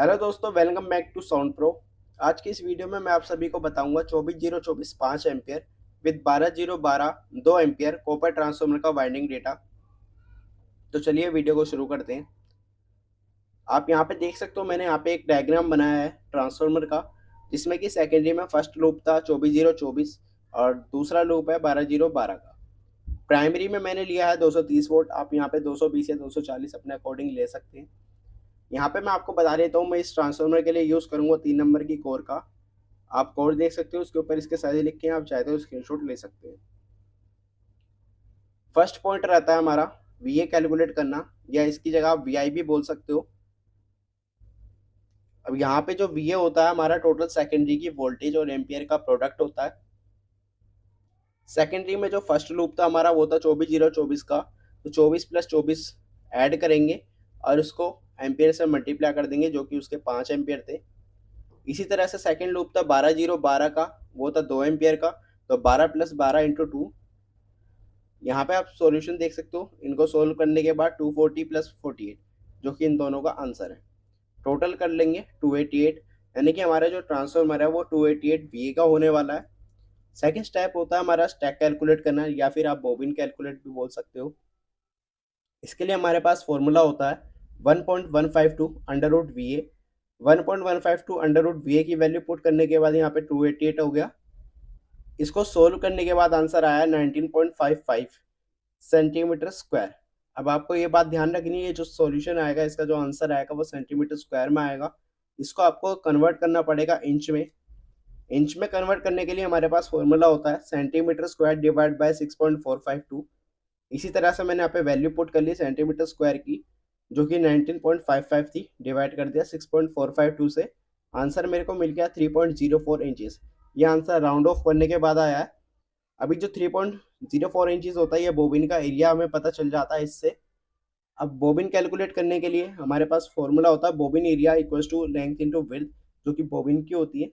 Hello दोस्तों, welcome back to sound pro. आज की इस वीडियो में मैं आप सभी को बताऊंगा 24 0 24 5 ampere with 12 0 12 2 ampere copper transformer का वाइंडिंग डेटा। तो चलिए वीडियो को शुरू करते हैं। आप यहाँ पे देख सकते हो, मैंने यहाँ पे एक डायग्राम बनाया है ट्रांसफार्मर का, जिसमें कि सेकेंडरी में फर्स्ट लूप था 24 0 24 और दूसरा लूप है 12 0 12 का। प्राइमरी में मैंने लिया है 230 वोल्ट। आप यहाँ पे 220 या 240 अपने अकॉर्डिंग ले सकते हैं। यहाँ पे मैं आपको बता देता हूँ, मैं इस ट्रांसफार्मर के लिए यूज़ करूँगा 3 नंबर की कोर का। आप कोड देख सकते हो, उसके ऊपर इसके साइज लिख के आप चाहते हो स्क्रीनशॉट ले सकते हैं। फर्स्ट पॉइंट रहता है हमारा वीए कैलकुलेट करना, या इसकी जगह आप वीआई भी बोल सकते हो। अब यहाँ पे जो वीए होता है हमारा टोटल सेकेंडरी की वोल्टेज और एम्पियर का प्रोडक्ट होता है। सेकेंडरी में जो फर्स्ट लूप था हमारा वो था 24 0 24 का, तो 24 + 24 ऐड करेंगे और उसको एम्पियर से मल्टीप्लाई कर देंगे, जो कि उसके 5 एम्पियर थे। इसी तरह से सेकेंड लूप था 12 0 12 का, वो था 2 एम्पियर का, तो 12 + 12 × 2। यहाँ पे आप सॉल्यूशन देख सकते हो। इनको सोल्व करने के बाद 240 + 48, जो कि इन दोनों का आंसर है। टोटल कर लेंगे 288, यानी कि हमारा जो ट्रांसफॉर्मर है वो 288 वी का होने वाला है। सेकंड स्टेप होता है हमारा स्टैक कैलकुलेट करना, या फिर आप बॉबिन कैलकुलेट भी बोल सकते हो। इसके लिए हमारे पास फॉर्मूला होता है 1.152 under root V A. 1.152 under root V A की वैल्यू पुट करने के बाद यहाँ पे 288 हो गया। इसको सोल्व करने के बाद आंसर आया 19.55 सेंटीमीटर स्क्वायर। अब आपको ये बात ध्यान रखनी है, जो सॉल्यूशन आएगा, इसका जो आंसर आएगा वो सेंटीमीटर स्क्वायर में आएगा। इसको आपको कन्वर्ट करना पड़ेगा इंच में। इंच में कन्वर्ट करने के लिए हमारे पास फॉर्मूला होता है सेंटीमीटर स्क्वायर डिवाइड बाय 6.452। इसी तरह से मैंने यहाँ पे वैल्यू पुट कर ली सेंटीमीटर स्क्वायर की, जो कि 19.55 थी। डिवाइड कर दिया 6.452 से, आंसर मेरे को मिल गया 3.04 इंचेस। ये आंसर राउंड ऑफ करने के बाद आया है। अभी जो 3.04 इंचेस होता है, ये बोबिन का एरिया हमें पता चल जाता है इससे। अब बोबिन कैलकुलेट करने के लिए हमारे पास फॉर्मूला होता है bobbin area equals to length into width, जो कि बोबिन की होती है।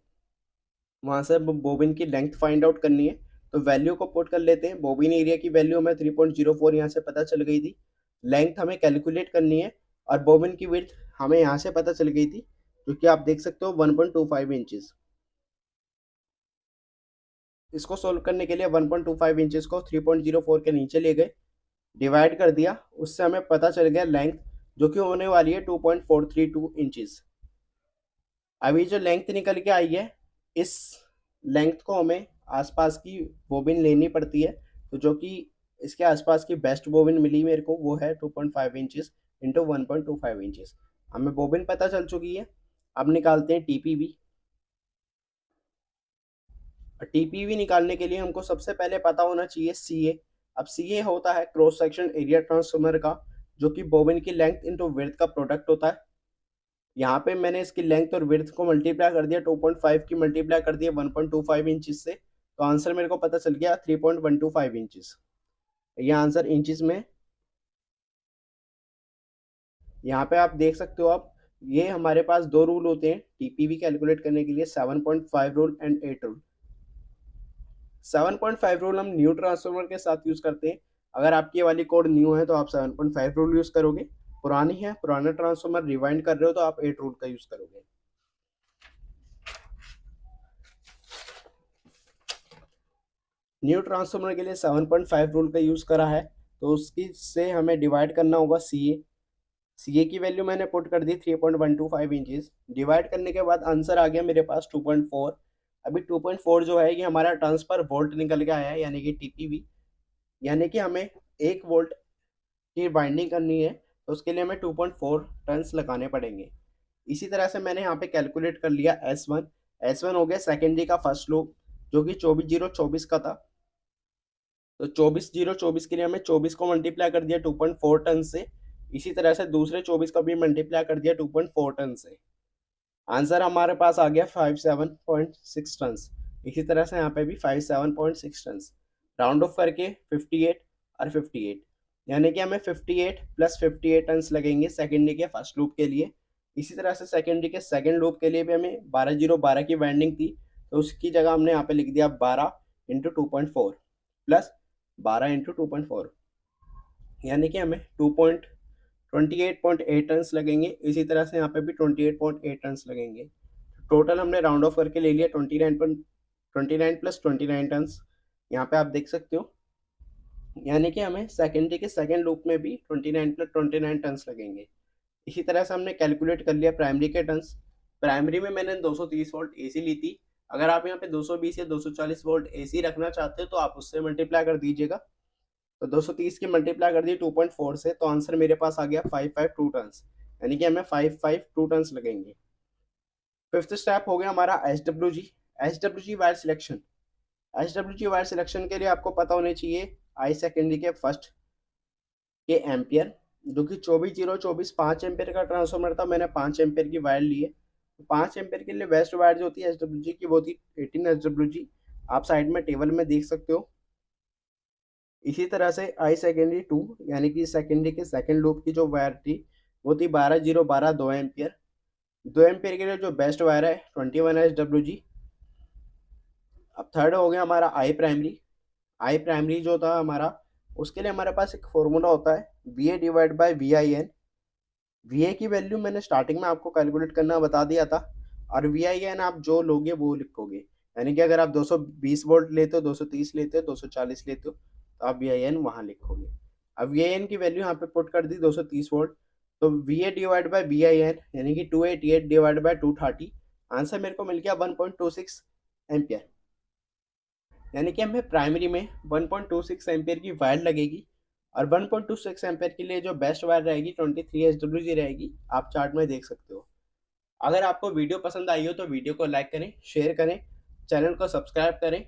वहाँ से बोबिन की लेंथ फाइंड आउट करनी है, तो वैल्यू को पुट कर लेते हैं। बोबिन एरिया की वैल्यू हमें 3.04 यहाँ से पता चल गई थी। लेंथ हमें कैलकुलेट करनी है, और बोबिन की विड्थ हमें यहाँ से पता चल गई थी, जो कि आप देख सकते हो 1.25 इंचेस। इसको सोल्व करने के लिए 1.25 इंचेस को 3.04 के नीचे ले गए, डिवाइड कर दिया, उससे हमें पता चल गया लेंथ, जो कि होने वाली है 2.432 इंचेस। अभी जो लेंथ निकल के आई है, इस लेंथ को हमें आसपास की बोबिन लेनी पड़ती है। तो जो कि इसके आसपास की बेस्ट बोबिन मिली मेरे को, वो है 2.5 इंचेस इंटू 1.25 इंचेस। हमें बोबिन पता चल चुकी है। अब निकालते हैं टीपीवी। टीपीवी निकालने के लिए हमको सबसे पहले पता होना चाहिए सीए। अब सीए होता है क्रॉस सेक्शन एरिया ट्रांसफार्मर का, जो कि बोबिन की लेंथ इंटू विड्थ का प्रोडक्ट होता है। यहाँ पे मैंने इसकी लेंथ और विड्थ को मल्टीप्लाई कर दिया, 2.5 की मल्टीप्लाई कर दिया 1.25 इंचेस से, तो आंसर मेरे को पता चल गया 3.125 इंचेस। ये आंसर इंचेस में। यहाँ पे आप देख सकते हो। आप ये हमारे पास दो रूल होते हैं टीपीवी कैलकुलेट करने के लिए, 7.5 रूल एंड 8 रूल। 7.5 रूल हम न्यू ट्रांसफार्मर के साथ यूज करते हैं। अगर आपकी वाली कोड न्यू है तो आप 7.5 रूल यूज करोगे। पुरानी है, पुराना ट्रांसफार्मर रिवाइंड कर रहे हो, तो आप 8 रूल का यूज करोगे। न्यू ट्रांसफार्मर के लिए 7.5 रूल का यूज करा है, तो उसकी से हमें डिवाइड करना होगा सीए। सीए की वैल्यू मैंने पुट कर दी 3.125 इंचेस। डिवाइड करने के बाद आंसर आ गया मेरे पास 2.4। अभी 2.4 जो है, ये हमारा ट्रांसफर वोल्ट निकल के आया है, यानी कि टीपीवी। यानी कि हमें 1 वोल्ट की बाइंडिंग करनी है, तो उसके लिए हमें 2.4 टर्न्स लगाने पड़ेंगे। इसी तरह से मैंने यहाँ पे कैलकुलेट कर लिया S1। S1 हो गया सेकेंडरी का फर्स्ट लूप, जो कि 24 0 24 का था। तो 24 0 24 के लिए हमें 24 को मल्टीप्लाई कर दिया 2.4 टन से। इसी तरह से दूसरे 24 का भी मल्टीप्लाई कर दिया 2.4 टन से। आंसर हमारे पास आ गया 57.6 टन। इसी तरह से यहाँ पे भी 57.6 टन। राउंड ऑफ करके 58 और 58, यानी कि हमें 58 + 58 टन लगेंगे सेकेंडरी के फर्स्ट लूप के लिए। इसी तरह से सेकेंडरी के सेकेंड लूप के लिए भी हमें 12 0 12 की वाइंडिंग थी, तो उसकी जगह हमने यहाँ पे लिख दिया 12 × 2.4 + 12 × 2.4, यानी कि हमें 28.8 टन्स लगेंगे। इसी तरह से यहाँ पे भी 28.8 टन्स लगेंगे। टोटल हमने राउंड ऑफ करके ले लिया 29 प्लस 29 टन्स। यहाँ पे आप देख सकते हो, यानी कि हमें सेकेंडरी के सेकेंड लूप में भी 29 प्लस 29 टन्स लगेंगे। इसी तरह से हमने कैलकुलेट कर लिया प्राइमरी के टन्स। प्राइमरी में मैंने 230 वोल्ट एसी ली थी। अगर आप यहाँ पे 220 या 240 वोल्ट एसी रखना चाहते हो तो आप उससे मल्टीप्लाई कर दीजिएगा। तो 230 की मल्टीप्लाई कर दी 2.4 से, तो आंसर मेरे पास आ गया 552 टन्स, यानी कि हमें 552 टन्स लगेंगे। फिफ्थ स्टेप हो गया हमारा H W G wire selection. H wire selection के लिए आपको पता होने चाहिए आई सेकेंडरी के फर्स्ट के एम्पियर, जो कि 24/024 5 एम्पियर का ट्रांसफॉर्मर था। मैंने 5 एम्पियर की वायर ली है। 5 एम्पियर के लिए बेस्ट वायर जो होती है एच की वो थी 18 एच। आप साइड में टेबल में देख सकते हो। इसी तरह से आई सेकेंडरी 2 यानी कि सेकेंडरी के सेकेंड लूप की जो वायर थी वो थी 12/012 2 एम्पियर। 2 एम्पियर के लिए जो बेस्ट वायर है 21 एच। अब थर्ड हो गया हमारा आई प्राइमरी जो था हमारा, उसके लिए हमारे पास एक फॉर्मूला होता है VA/VIN। VA की वैल्यू मैंने स्टार्टिंग में आपको कैलकुलेट करना बता दिया था, और VIN आप जो लोगे वो लिखोगे। यानी कि अगर आप 220 वोल्ट लेते हो, 230 लेते हो, 240 लेते हो, तो आप VIN वहाँ लिखोगे। अब VIN की वैल्यू यहाँ पे पुट कर दी 230 वोल्ट, तो VA/VIN यानी कि 288/230। आंसर मेरे को मिल गया 1.26 एम्पियर। यानी कि हमें प्राइमरी में 1.26 एम्पियर की वायर लगेगी, और 1.26 एम्पियर के लिए जो बेस्ट वायर रहेगी 23 एच रहेगी। आप चार्ट में देख सकते हो। अगर आपको वीडियो पसंद आई हो तो वीडियो को लाइक करें, शेयर करें, चैनल को सब्सक्राइब करें